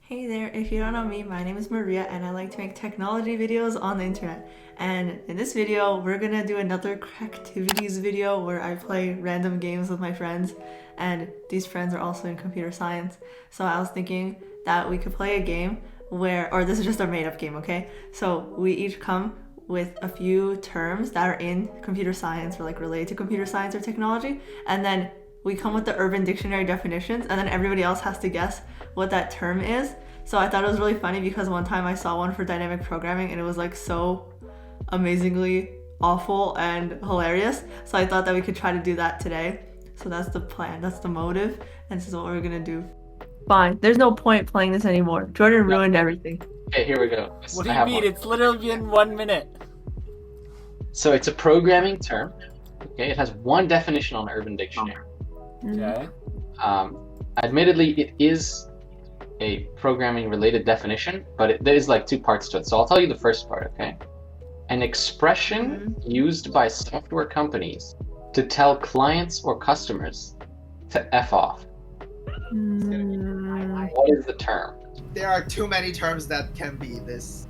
Hey there, if you don't know me, my name is Maria and I like to make technology videos on the internet. And in this video, we're gonna do another cravtivities video where I play random games with my friends. And these friends are also in computer science. So I was thinking that we could play a game where, or this is just a made up game, okay? So we each come with a few terms that are in computer science or like related to computer science or technology. And then we come with the Urban Dictionary definitions, and then everybody else has to guess what that term is. So I thought it was really funny because one time I saw one for dynamic programming and it was like so amazingly awful and hilarious. So I thought that we could try to do that today. So that's the plan, that's the motive, and this is what we're gonna do. Fine, there's no point playing this anymore. Jordan ruined everything. Okay, here we go. What do you mean? It's literally been 1 minute. So it's a programming term. Okay, it has one definition on the Urban Dictionary. Okay. Admittedly, it is a programming-related definition, but there is like two parts to it. So I'll tell you the first part, okay? An expression used by software companies to tell clients or customers to F off. What is the term? There are too many terms that can be this.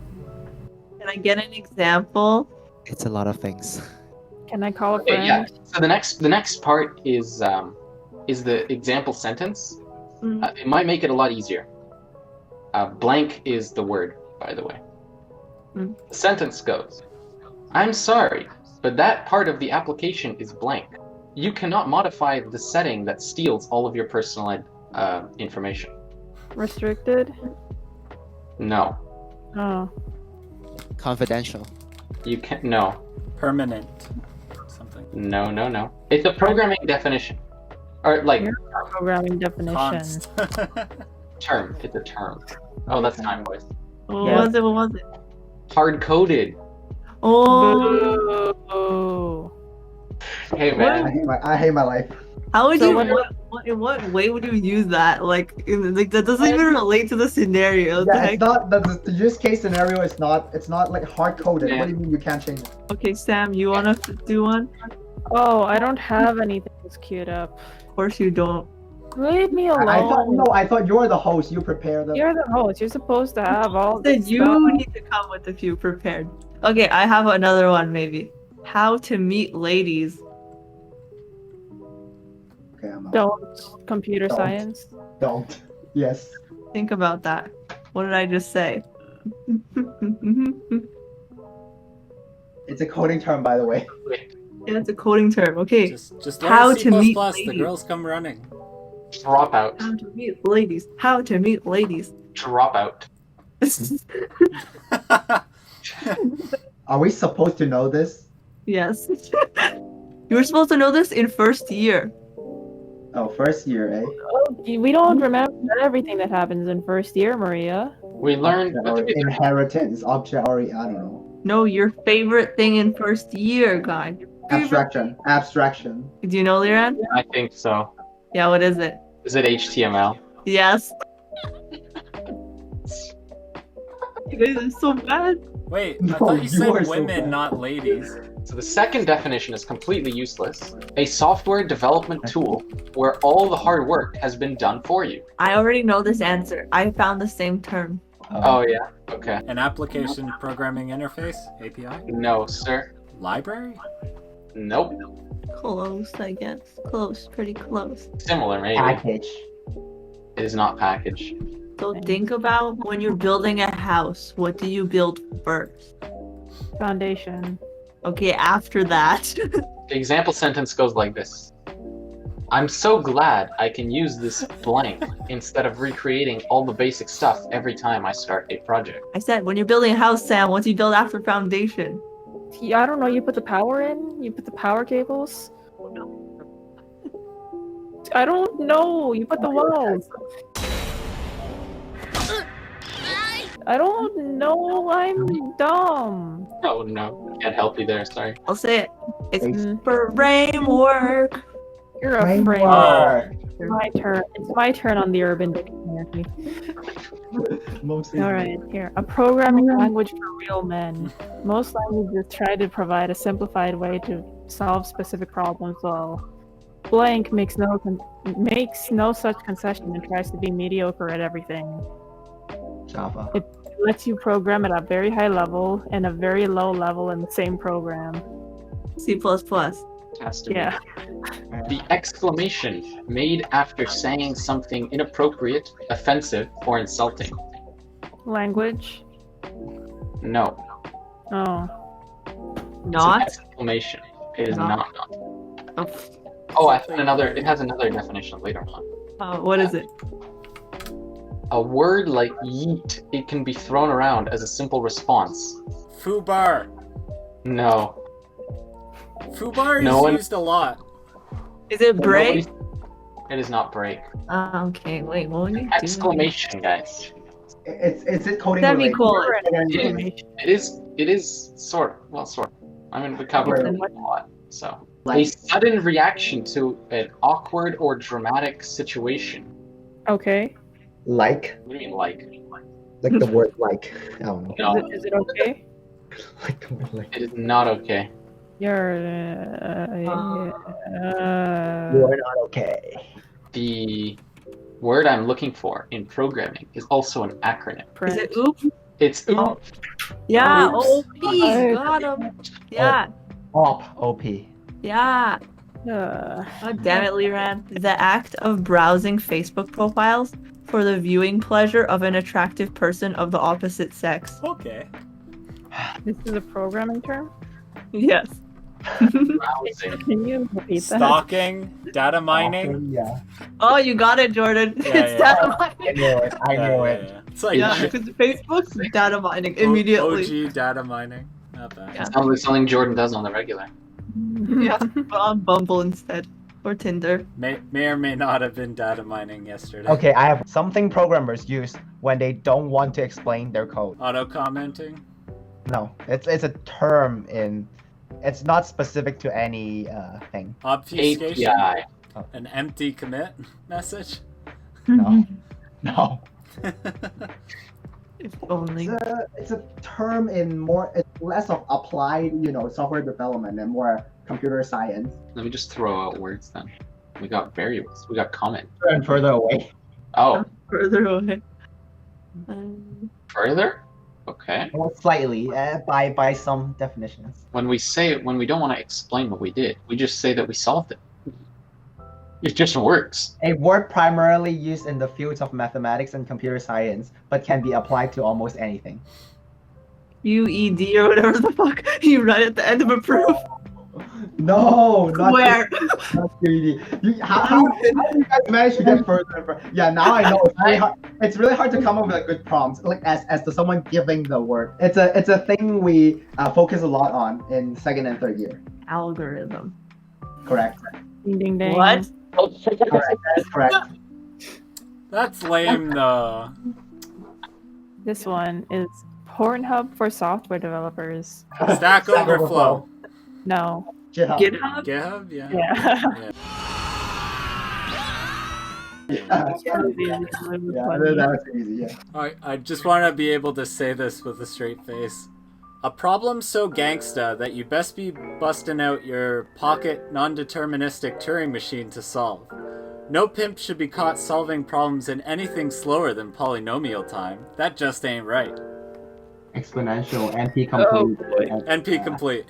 Can I get an example? It's a lot of things. Can I call a Okay, friend? yeah. So the next part is the example sentence. It might make it a lot easier. Blank is the word, by the way. The sentence goes, I'm sorry, but that part of the application is blank. You cannot modify the setting that steals all of your personal information. Restricted? No. Oh. Confidential. You can't. No. Permanent. Something. No. It's a programming definition. Or like Programming definition. Const. term. It's a term. Oh, that's time voice. What was it? What was it? Hard-coded. Oh, Boo. Hey man. I hate my life. how would So you? what- In what way would you use that? Like that doesn't even relate to the scenario. What the Yeah, heck? it's not the use case scenario. It's not like hard coded. Yeah. What do you mean you can't change it? Okay, Sam, you wanna do one? Oh, I don't have anything that's queued up. Of course you don't. Leave me alone. I thought you were the host. You prepare the. You're the host. You're supposed to have all Then this you stuff. need to come with a few prepared. Okay, I have another one maybe. How to meet ladies. Okay, I'm out. Don't computer Don't. science. Don't. Yes. Think about that. What did I just say? It's a coding term, by the way. Yeah, it's a coding term. Okay. Just How learn to C++. meet The ladies. girls come running. Drop out. How to meet ladies. How to meet ladies. Drop out. Are we supposed to know this? Yes. You were supposed to know this in first year. Oh, first year, eh? Oh, we don't remember everything that happens in first year, Maria. We learned. Or inheritance, object, or I don't know. No, your favorite thing in first year, guy. Your favorite- Abstraction. Do you know, Liran? I think so. Yeah, what is it? Is it HTML? Yes. You guys are so bad. Wait, No, I thought you you said are so women, bad. not ladies. So the second definition is completely useless. A software development tool where all the hard work has been done for you. I already know this answer. I found the same term. Oh yeah. Okay. An application programming interface, API. No, sir. Library. Nope. Close, I guess. Close, pretty close. Similar, maybe. Package. It is not package. So think about when you're building a house, what do you build first? Foundation. Okay, after that. The example sentence goes like this. I'm so glad I can use this blank instead of recreating all the basic stuff every time I start a project. I said, when you're building a house, Sam, what do you build after foundation? I don't know. You put the power in. You put the power cables. I don't know. You put the walls. I don't know. I'm dumb. Oh no, can't help you there, sorry. I'll say it. It's Mm. framework. You're a Framework. framework. It's my turn. It's my turn on the Urban Dictionary. Mostly. All right, here. A programming language for real men. Most languages try to provide a simplified way to solve specific problems, while blank makes no such concession and tries to be mediocre at everything. Java. It lets you program at a very high level and a very low level in the same program. C++. Has to be. Yeah. The exclamation made after saying something inappropriate, offensive, or insulting. Language? No. Oh. It's an Not? exclamation. It is Not. not. Oh, Oh, I found another. It has another definition later on. what is it? A word like yeet, it can be thrown around as a simple response. Foobar. No. Foobar is No one- used a lot. Is it break? It is not break. Okay, wait, what would you do? Exclamation, guys. Is it coding Semicolon. related? It is sort of. Well, sort of. I mean, we covered it a lot. So, a Like, sudden reaction to an awkward or dramatic situation. Okay. like What do you mean, like? the word like. I don't know. No, Is it okay? Like the word like. it is not okay. You're. You are not okay. The word I'm looking for in programming is also an acronym. Is it oop? It's OOP. Oh. Yeah, Oops. OP, Oh. got him. Yeah, OP. yeah. Oh, damn it, Liran. The act of browsing Facebook profiles for the viewing pleasure of an attractive person of the opposite sex. Okay. This is a programming term? Yes. Browsing. Can you repeat that? Stalking, data mining. Yeah. Oh, you got it, Jordan. Yeah, It's yeah. data I mining. knew it. I knew it. Yeah. It's like Yeah, because Facebook's data mining immediately. OG data mining. Not bad. Yeah. Sounds like something Jordan does on the regular. Yeah, but on Bumble instead. Or Tinder. May or may not have been data mining yesterday. Okay, I have something programmers use when they don't want to explain their code. Auto commenting. No, it's a term in. It's not specific to any thing. Obfuscation. API. An empty commit message. No, no. If only. It's a term in more. It's less of applied, software development and more computer science. Let me just throw out words then. We got variables. We got comment. And further away. Oh, Further away. further? Okay. Well, slightly by some definitions. When we don't want to explain what we did, we just say that we solved it. It just works. A word primarily used in the fields of mathematics and computer science, but can be applied to almost anything. UED or whatever the fuck you write at the end of a proof. No, not Where? not 3D. How do you guys manage to get further and further? Yeah, now I know. It's very hard. It's really hard to come up with good prompts, like as to someone giving the word. It's a thing we focus a lot on in second and third year. Algorithm. Correct. Ding ding ding. What? Correct. That's correct. That's lame though. This one is Pornhub for software developers. Stack Overflow. No. GitHub. GitHub? GitHub, yeah. Yeah. Yeah, that's easy. Yeah. I just want to be able to say this with a straight face. A problem so gangsta that you best be busting out your pocket non-deterministic Turing machine to solve. No pimp should be caught solving problems in anything slower than polynomial time. That just ain't right. Exponential, NP-complete. NP complete.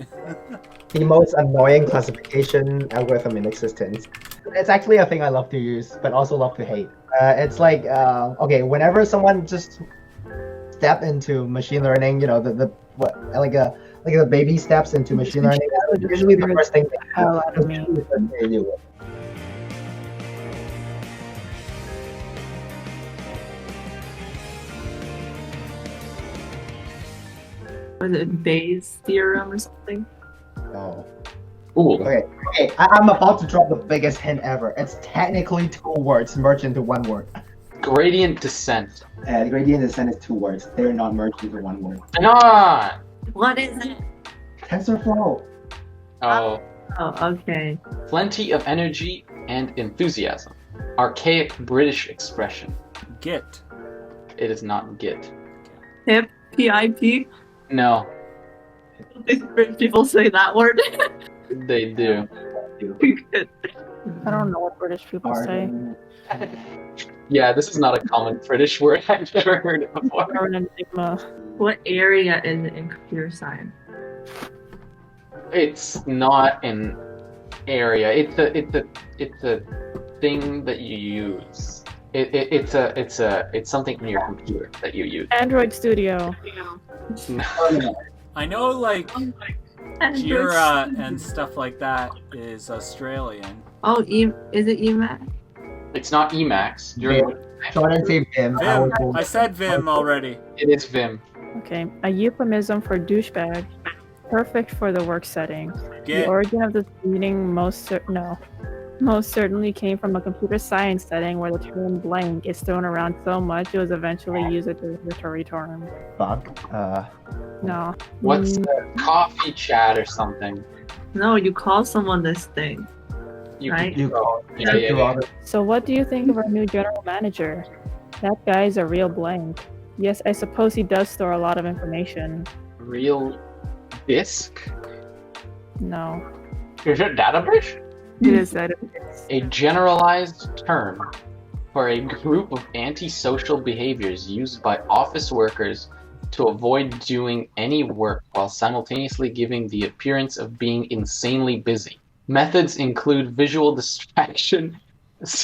The most annoying classification algorithm in existence. It's actually a thing I love to use, but also love to hate. It's like, okay, whenever someone just step into machine learning, the baby steps into machine learning, that's usually the first thing they do. Was it Bayes' theorem or something? No. Ooh. Okay, I'm about to drop the biggest hint ever. It's technically two words merged into one word. Gradient descent. The gradient descent is two words. They're not merged into one word. Ah! What is it? TensorFlow. Oh. Oh, okay. Plenty of energy and enthusiasm. Archaic British expression. Git. It is not Git. PIP? PIP? No, British people say that word. they do. I don't know what British people say. Pardon. Yeah, this is not a common British word. I've never heard it before. Or an enigma. What area is it in computer science? It's not an area. It's a thing that you use. It's something in your computer that you use. Android Studio. I know, like, Android Jira Studio. and stuff like that is Australian. Oh, is it EMAC? It's not Emacs. Jordan say Vim. I would Vim. go- I said Vim already. It is Vim. Okay, a euphemism for douchebag. Perfect for the work setting. The Git. origin of this meaning most certainly came from a computer science setting where the term blank is thrown around so much it was eventually used as a derogatory term. Fuck. No. What's the coffee chat or something? No, you call someone this thing. You Right. can call. Yeah. So what do you think of our new general manager? That guy's a real blank. Yes, I suppose he does store a lot of information. Real disk? No. Is it database? It is that A generalized term for a group of antisocial behaviors used by office workers to avoid doing any work while simultaneously giving the appearance of being insanely busy. Methods include visual distraction.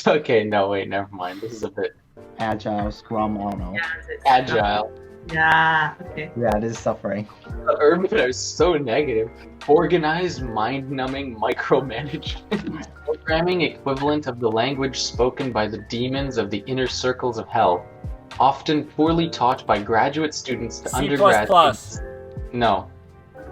Okay, no, wait, never mind. This is a bit Agile, Scrum, I don't know. agile. Yeah, okay. Yeah, this is suffering. The urban are so negative. Organized, mind-numbing micromanagement. Programming equivalent of the language spoken by the demons of the inner circles of hell. Often poorly taught by graduate students to C++. undergrads. No.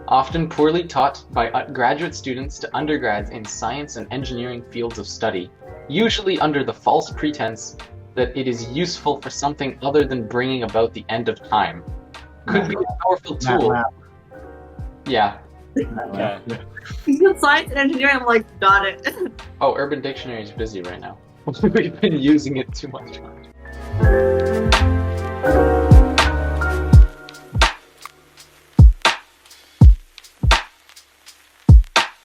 Often poorly taught by graduate students to undergrads in science and engineering fields of study. Usually under the false pretense that it is useful for something other than bringing about the end of time. Could be a powerful tool. Yeah. Okay. He's in science and engineering. I'm like, got it. Oh, Urban Dictionary is busy right now. We've been using it too much.